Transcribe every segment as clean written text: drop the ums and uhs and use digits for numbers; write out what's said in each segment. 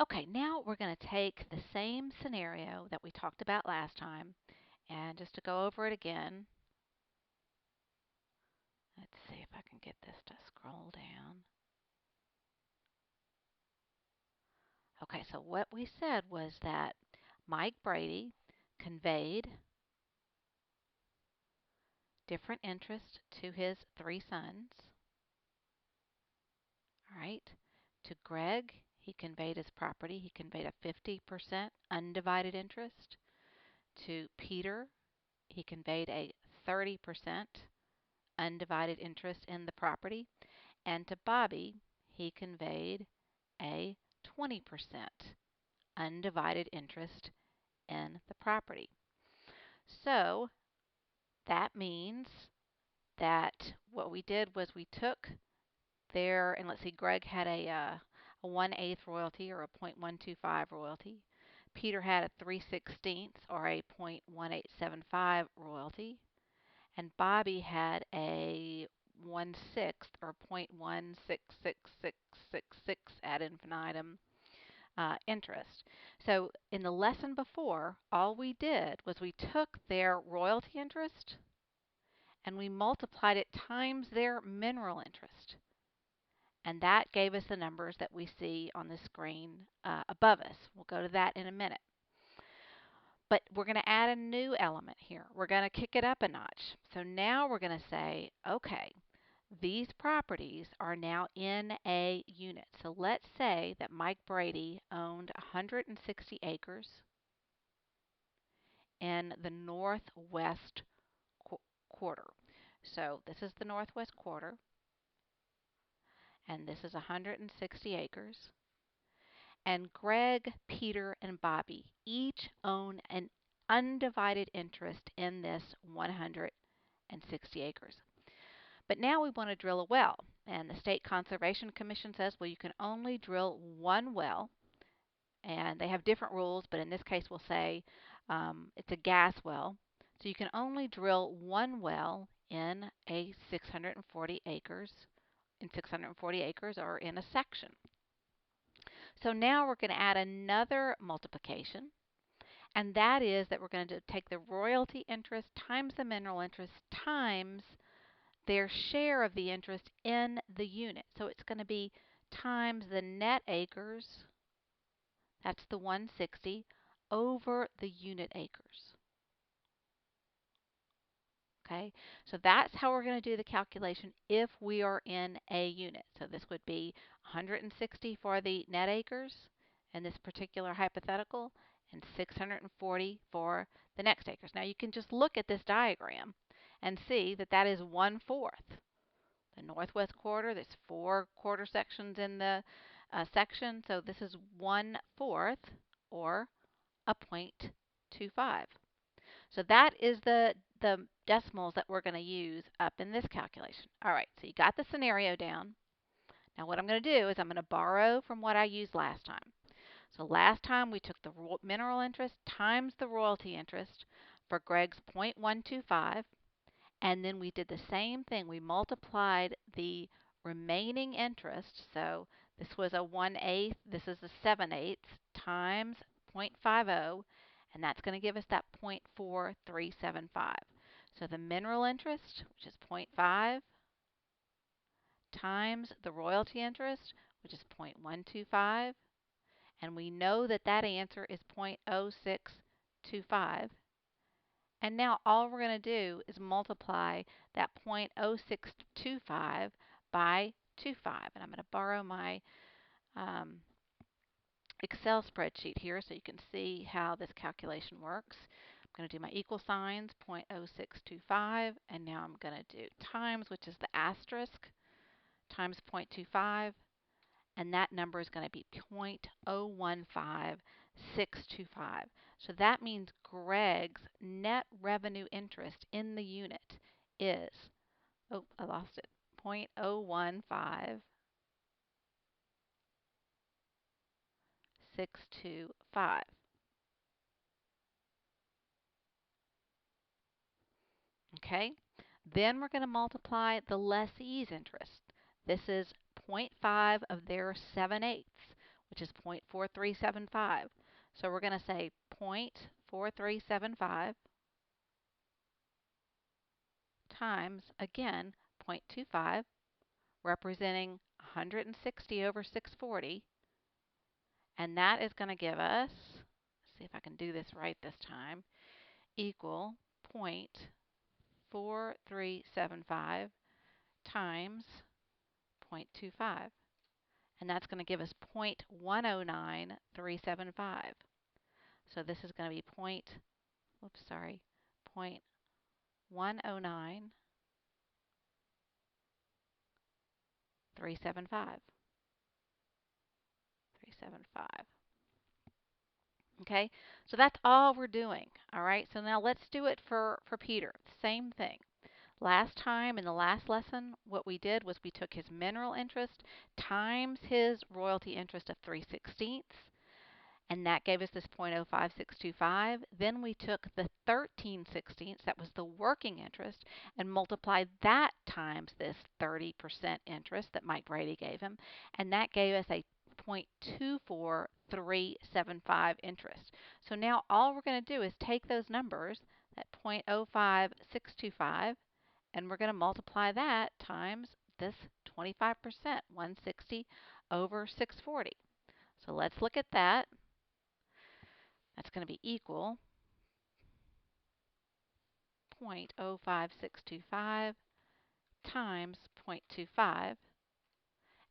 Okay, now we're going to take the same scenario that we talked about last time, and just to go over it again, let's see if I can get this to scroll down. Okay, so what we said was that Mike Brady conveyed different interests to his three sons. All right. To Greg, he conveyed his property. He conveyed a 50% undivided interest. To Peter, he conveyed a 30% undivided interest in the property. And to Bobby, he conveyed a 20% undivided interest in the property. So that means that what we did was we took their, and let's see, Greg had a 1/8 royalty or a 0.125 royalty. Peter had a 3/16 or a 0.1875 royalty. And Bobby had a 1/6 or 0.166666 ad infinitum interest. So in the lesson before, all we did was we took their royalty interest and we multiplied it times their mineral interest. And that gave us the numbers that we see on the screen above us. We'll go to that in a minute. But we're going to add a new element here. We're going to kick it up a notch. So now we're going to say, okay, these properties are now in a unit. So let's say that Mike Brady owned 160 acres in the northwest quarter. So this is the northwest quarter, and this is 160 acres. And Greg, Peter, and Bobby each own an undivided interest in this 160 acres. But now we want to drill a well. And the State Conservation Commission says, well, you can only drill one well. And they have different rules, but in this case, we'll say it's a gas well. So you can only drill one well in a 640 acres, or in a section. So now we're going to add another multiplication, and that is that we're going to take the royalty interest times the mineral interest times their share of the interest in the unit. So it's going to be times the net acres, that's the 160, over the unit acres. Okay, so that's how we're going to do the calculation if we are in a unit. So this would be 160 for the net acres in this particular hypothetical and 640 for the next acres. Now you can just look at this diagram and see that that is 1/4. The northwest quarter, there's 4 quarter sections in the section, so this is 1/4 or a 0.25. So that is the decimals that we're going to use up in this calculation. All right, so you got the scenario down. Now what I'm going to do is I'm going to borrow from what I used last time. So last time we took the mineral interest times the royalty interest for Greg's 0.125, and then we did the same thing. We multiplied the remaining interest. So this was a 1/8, this is a 7/8 times 0.50, and that's going to give us that 0.4375. So the mineral interest, which is 0.5, times the royalty interest, which is 0.125, and we know that that answer is 0.0625. And now all we're going to do is multiply that 0.0625 by 25. And I'm going to borrow my Excel spreadsheet here so you can see how this calculation works. I'm going to do my equal signs, 0.0625, and now I'm going to do times, which is the asterisk, times 0.25, and that number is going to be 0.015625. So that means Greg's net revenue interest in the unit is, oh, I lost it, 0.015625. Okay, then we're going to multiply the lessee's interest. This is 0.5 of their 7/8, which is 0.4375. So we're going to say 0.4375 times, again, 0.25, representing 160 over 640. And that is going to give us, let's see if I can do this right this time, equal 0.4375 times 0.25. And that's going to give us 0.109375. So this is going to be 0.109375. Okay, so that's all we're doing. All right, so now let's do it for Peter. Same thing. Last time in the last lesson, what we did was we took his mineral interest times his royalty interest of 3/16, and that gave us this 0.05625. Then we took the 13/16, that was the working interest, and multiplied that times this 30% interest that Mike Brady gave him, and that gave us a 0.24375 interest. So now all we're going to do is take those numbers, that 0.05625, and we're going to multiply that times this 25%, 160 over 640. So let's look at that. That's going to be equal 0.05625 times 0.25,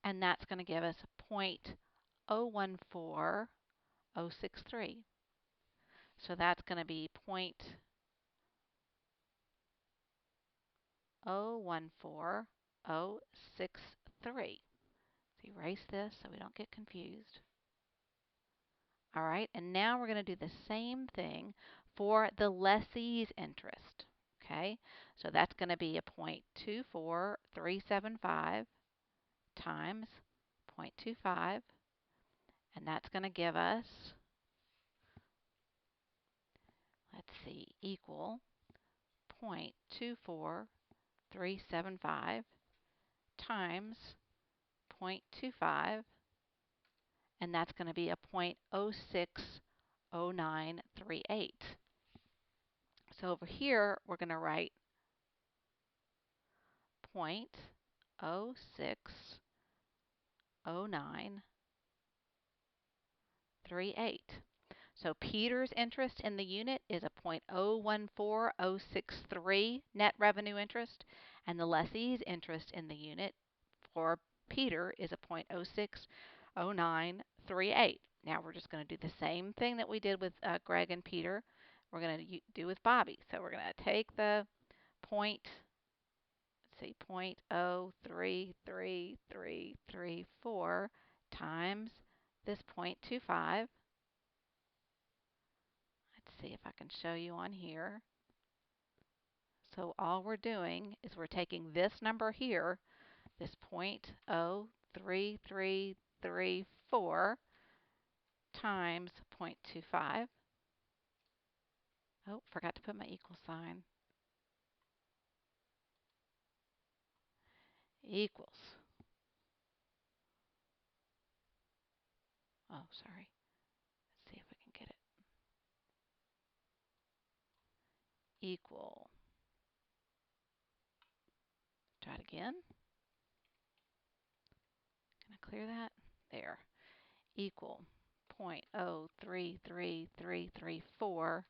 and that's going to give us 0.014063. So that's going to be 0.014063. Let's erase this so we don't get confused. All right, and now we're going to do the same thing for the lessee's interest. Okay, so that's going to be a 0.24375 times 0.25, and that's going to give us, let's see, equal 0.24375 times 0.25, and that's going to be a 0.060938. So over here, we're going to write 0.060938. So Peter's interest in the unit is a 0.014063 net revenue interest, and the lessee's interest in the unit for Peter is a 0.060938. Now we're just going to do the same thing that we did with Greg and Peter. We're going to do with Bobby. So we're going to take the point, let's see, 0.0333334 times this 0.25. Let's see if I can show you on here. So all we're doing is we're taking this number here, this 0.03334 times 0.25. Oh, forgot to put my equal sign. Equals. Oh, sorry. Let's see if we can get it. Equal. Try it again. Can I clear that? There. Equal 0.03334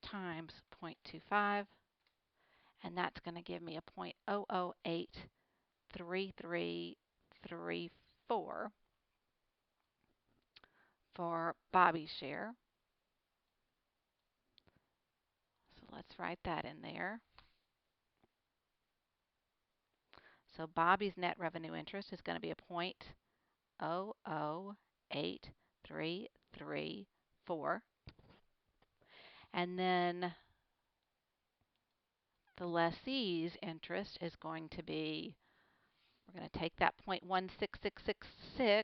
times 0.25, and that's going to give me a 0.0083334 for Bobby's share. So let's write that in there. So Bobby's net revenue interest is going to be a 0.0083334. And then the lessee's interest is going to be, we're going to take that 0.16666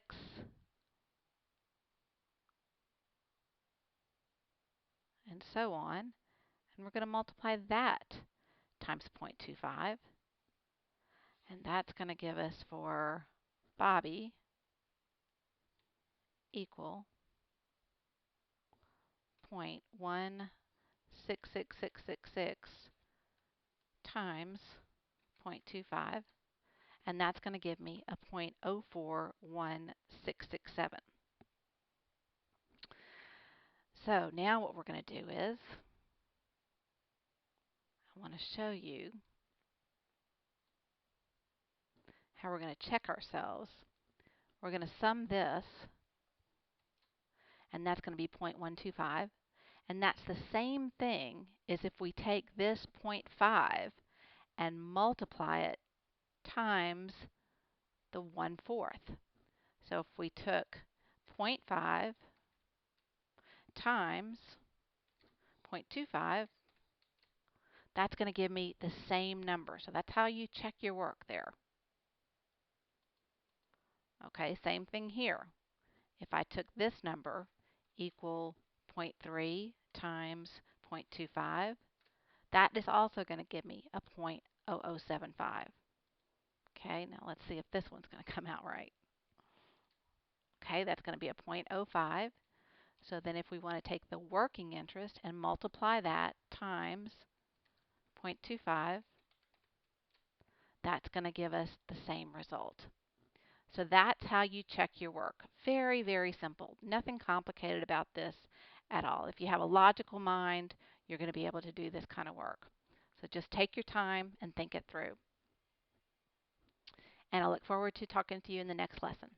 and so on, and we're going to multiply that times 0.25, and that's going to give us for Bobby equal 0.166666 times 0.25, and that's going to give me a 0.041667. So now what we're going to do is, I want to show you how we're going to check ourselves. We're going to sum this, and that's going to be 0.125. And that's the same thing as if we take this 0.5 and multiply it times the 1/4. So if we took 0.5 times 0.25, that's going to give me the same number. So that's how you check your work there. Okay, same thing here. If I took this number equal 0.3 times 0.25, that is also going to give me a 0.0075. Okay, now let's see if this one's going to come out right. Okay, that's going to be a 0.05. So then if we want to take the working interest and multiply that times 0.25, that's going to give us the same result. So that's how you check your work. Very, very simple. Nothing complicated about this at all. If you have a logical mind, you're going to be able to do this kind of work. So just take your time and think it through. And I look forward to talking to you in the next lesson.